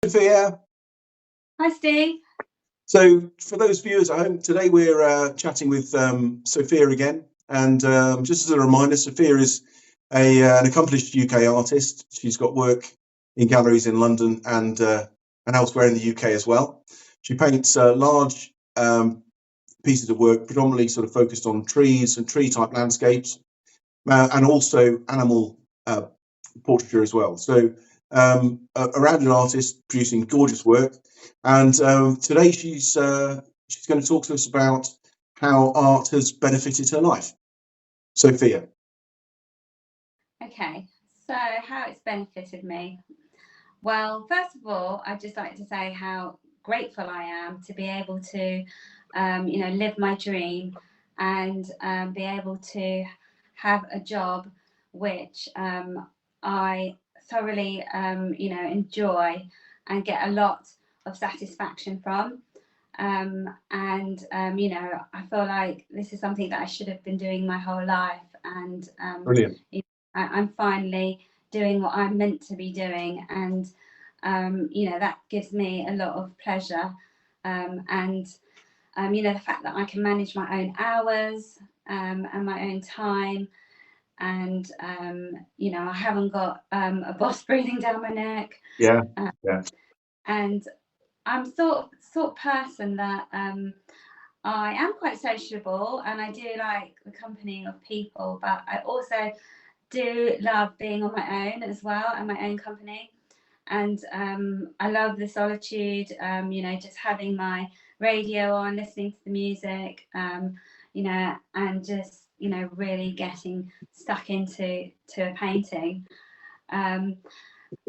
Sophia. Hi, Steve. So for those viewers at home, today we're chatting with Sophia again. And just as a reminder, Sophia is an accomplished UK artist. She's got work in galleries in London and elsewhere in the UK as well. She paints large pieces of work, predominantly sort of focused on trees and tree-type landscapes, and also animal portraiture as well. So a rounded artist producing gorgeous work. And today she's going to talk to us about how art has benefited her life. Sophia. Okay, so how it's benefited me. Well, first of all, I'd just like to say how grateful I am to be able to, live my dream and be able to have a job which I thoroughly, enjoy and get a lot of satisfaction from. I feel like this is something that I should have been doing my whole life. And Brilliant. I'm finally doing what I'm meant to be doing. And, that gives me a lot of pleasure. The fact that I can manage my own hours and my own time. And, I haven't got a boss breathing down my neck. Yeah. And I'm sort of person that I am quite sociable and I do like the company of people, but I also do love being on my own as well and my own company. And I love the solitude, just having my radio on, listening to the music, and just, really getting stuck into a painting.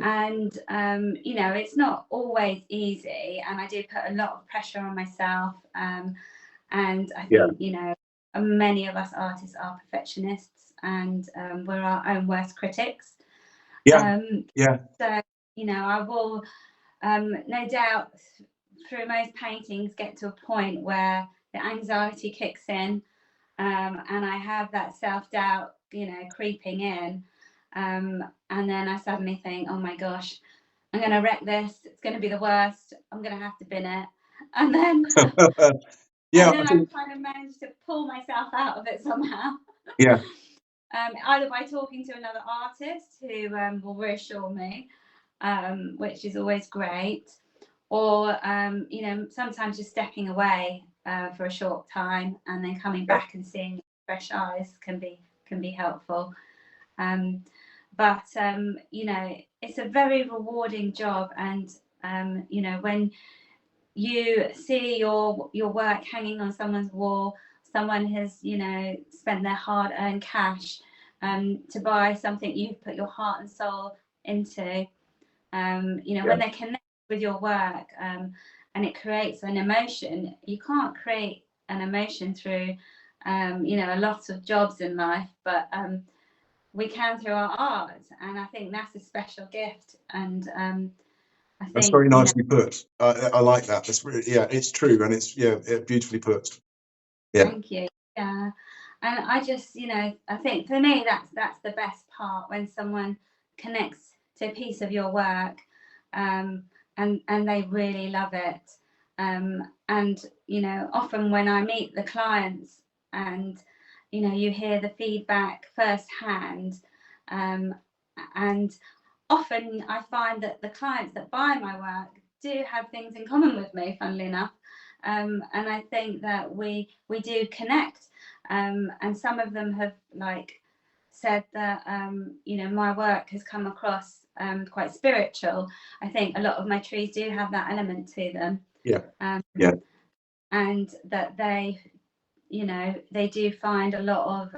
It's not always easy, and I do put a lot of pressure on myself. And I think, many of us artists are perfectionists, and we're our own worst critics. So, I will, no doubt, through most paintings, get to a point where the anxiety kicks in, and I have that self-doubt, creeping in. And then I suddenly think, oh my gosh, I'm going to wreck this. It's going to be the worst. I'm going to have to bin it. And then, I kind of managed to pull myself out of it somehow. Yeah. Either by talking to another artist who will reassure me, which is always great, or sometimes just stepping away for a short time and then coming back and seeing fresh eyes can be helpful. But it's a very rewarding job, and when you see your work hanging on someone's wall, someone has spent their hard-earned cash to buy something you've put your heart and soul into. When they connect with your work and it creates an emotion. You can't create an emotion through a lot of jobs in life, but we can through our art, and I think that's a special gift. And I think that's very nicely put. I like that. That's really, it's true, and it's beautifully put. Thank you. Yeah, and I just I think for me that's the best part, when someone connects to a piece of your work and they really love it. And often when I meet the clients and you hear the feedback firsthand, and often I find that the clients that buy my work do have things in common with me, funnily enough. And I think that we do connect, and some of them have said that my work has come across quite spiritual. I think a lot of my trees do have that element to them. And that they do find a lot of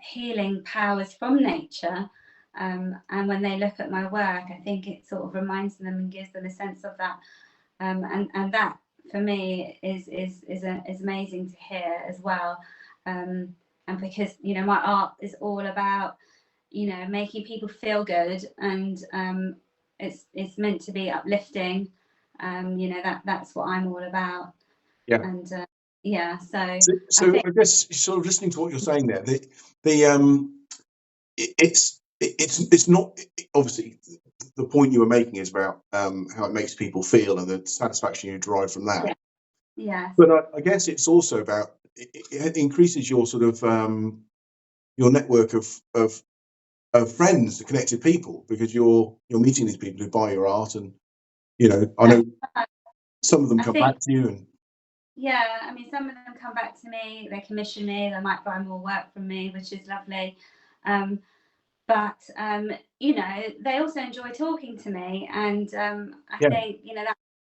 healing powers from nature. And when they look at my work, I think it sort of reminds them and gives them a sense of that. And that for me is amazing to hear as well. And because my art is all about making people feel good, and it's meant to be uplifting. That's what I'm all about. And so I guess sort of listening to what you're saying there, it's it's not obviously the point you were making is about how it makes people feel and the satisfaction you derive from that. Yes. But I guess it's also about it increases your sort of your network of friends, the connected people, because you're meeting these people who buy your art, and I know some of them I come think, back to you, and yeah, I mean, some of them come back to me, they commission me, they might buy more work from me, which is lovely. But they also enjoy talking to me, and I yeah, think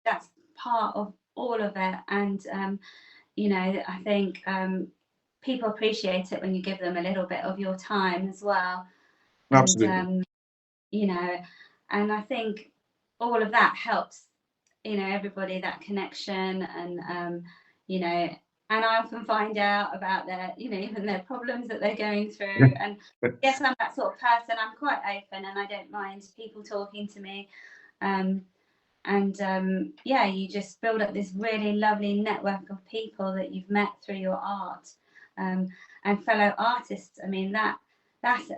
that's part of all of it. And I think people appreciate it when you give them a little bit of your time as well. And absolutely, and I think all of that helps everybody, that connection. And and I often find out about their even their problems that they're going through. And yes, I'm that sort of person. I'm quite open and I don't mind people talking to me. Yeah, you just build up this really lovely network of people that you've met through your art, and fellow artists. I mean, that's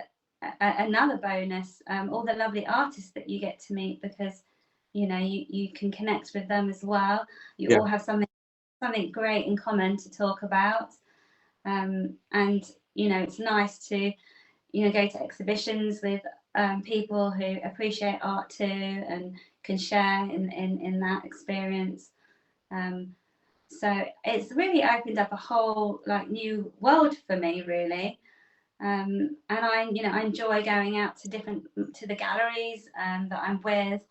another bonus. All the lovely artists that you get to meet, because you can connect with them as well. You yeah, all have something great in common to talk about. And it's nice to go to exhibitions with people who appreciate art too and can share in that experience. So it's really opened up a whole new world for me, really. And I enjoy going out to the galleries that I'm with,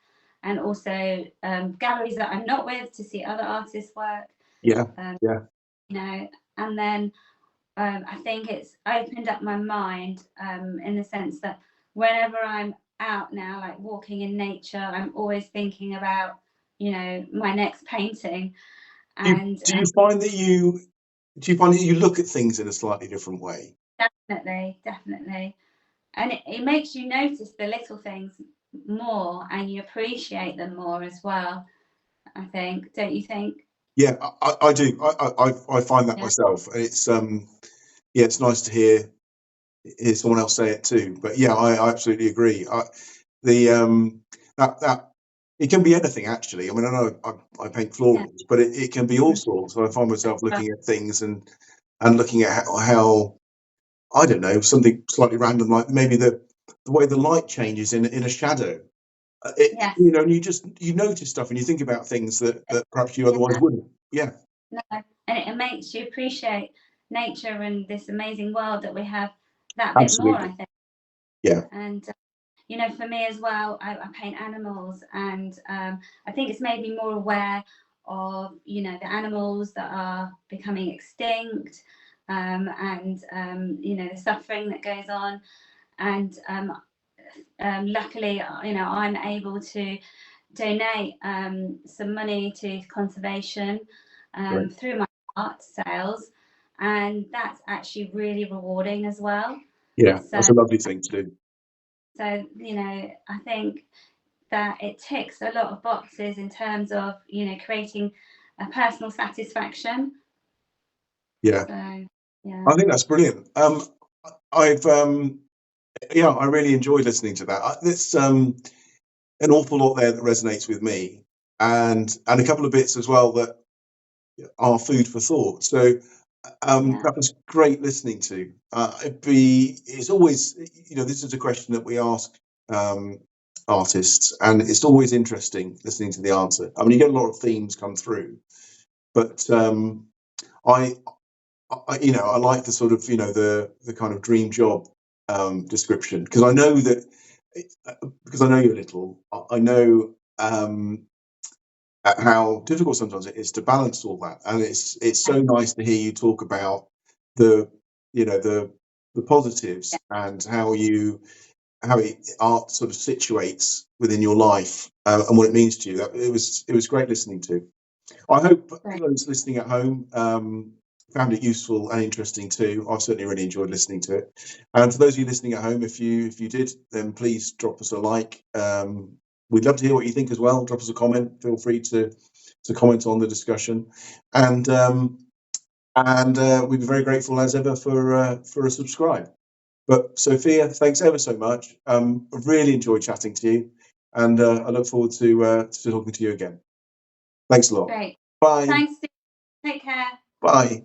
and also galleries that I'm not with, to see other artists' work. yeah, Um, yeah, and then I think it's opened up my mind in the sense that whenever I'm out now, like walking in nature, I'm always thinking about my next painting. And do you find that you look at things in a slightly different way? definitely, and it makes you notice the little things more, and you appreciate them more as well, I think. Don't you think? Yeah, I do. I find that Yeah. myself. It's yeah, it's nice to hear someone else say it too. But yeah, I absolutely agree. The that it can be anything actually. I mean, I know I paint Yeah. florals, but it can be all sorts. So I find myself looking at things and looking at how I don't know, something slightly random, like maybe the way the light changes in a shadow. Yes. And you notice stuff and you think about things that perhaps you otherwise Yeah. wouldn't. Yeah, No. And it makes you appreciate nature and this amazing world that we have that bit more, I absolutely. think. Yeah, And for me as well, I paint animals, and I think it's made me more aware of the animals that are becoming extinct, and the suffering that goes on. And luckily, I'm able to donate some money to conservation great. through my art sales, and that's actually really rewarding as well. Yeah, So, that's a lovely thing to do. I think that it ticks a lot of boxes in terms of creating a personal satisfaction. Yeah, So yeah, I think that's brilliant. I've yeah, I really enjoyed listening to that. There's an awful lot there that resonates with me, and a couple of bits as well that are food for thought. So yeah, that was great listening to. It's always, this is a question that we ask um, artists, and it's always interesting listening to the answer. I mean, you get a lot of themes come through, but I, I like the sort of, the kind of dream job description, because I know that, because I know you a little, I know how difficult sometimes it is to balance all that, and it's so nice to hear you talk about the the positives and how art sort of situates within your life, and what it means to you. It was great listening to. I hope right. those listening at home found it useful and interesting too. I've certainly really enjoyed listening to it. And for those of you listening at home, if you did, then please drop us a like. We'd love to hear what you think as well. Drop us a comment. Feel free to comment on the discussion, and we'd be very grateful as ever for a subscribe. But Sophia, thanks ever so much. I've really enjoyed chatting to you, and I look forward to talking to you again. Thanks a lot. Great. Bye. Thanks, Steve. Take care. Bye.